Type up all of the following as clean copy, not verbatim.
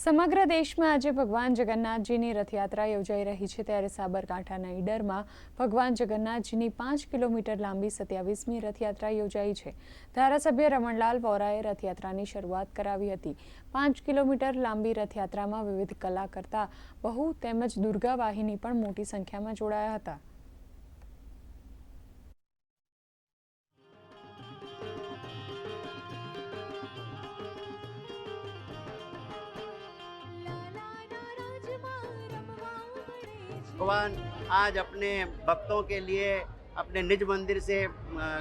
સમગ્ર દેશમાં આજે ભગવાન જગન્નાથજીની રથયાત્રા યોજાઈ રહી છે, ત્યારે સાબરકાંઠાના ઈડરમાં ભગવાન જગન્નાથજીની 5 કિલોમીટર લાંબી 27મી રથયાત્રા યોજાઈ છે। ધારાસભ્ય રમણલાલ વોરાએ રથયાત્રાની શરૂઆત કરાવી હતી। 5 કિલોમીટર લાંબી રથયાત્રામાં વિવિધ કલા કરતા બહુ તેમજ દુર્ગા વાહિની પણ મોટી સંખ્યામાં જોડાયા હતા। भगवान आज अपने भक्तों के लिए अपने निज मंदिर से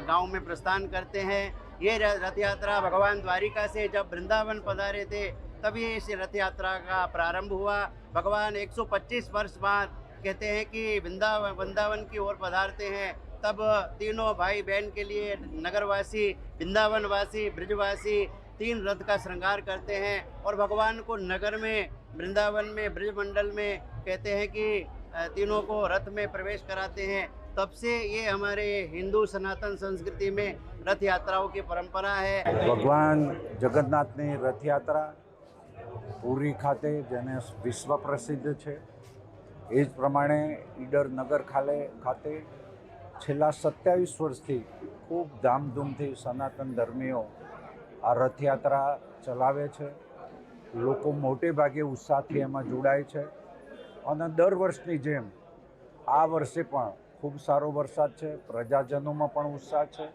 गांव में प्रस्थान करते हैं। ये रथ यात्रा भगवान द्वारिका से जब वृंदावन पधारे थे तभी इस रथ यात्रा का प्रारंभ हुआ। भगवान 125 वर्ष बाद कहते हैं कि वृंदावन की ओर पधारते हैं, तब तीनों भाई बहन के लिए नगरवासी, वृंदावनवासी, ब्रजवासी 3 रथ का श्रृंगार करते हैं और भगवान को नगर में, वृंदावन में, ब्रजमंडल में कहते हैं कि तीनों को रथ में प्रवेश कराते हैं। तब से ये हमारे हिंदू सनातन संस्कृति में रथ यात्राओं की परंपरा है। भगवान जगन्नाथनी रथ यात्रा पुरी खाते जेने विश्व प्रसिद्ध है, એ જ પ્રમાણે ઈડર નગર ખાતે છેલ્લા 27 વર્ષથી ખૂબ ધામધૂમથી સનાતન ધર્મીઓ આ રથયાત્રા ચલાવે છે। લોકો મોટે ભાગે ઉત્સાહથી એમાં જોડાય છે અને દર વર્ષની જેમ આ વર્ષે પણ ખૂબ સારો વરસાદ છે, પ્રજાજનોમાં પણ ઉત્સાહ છે।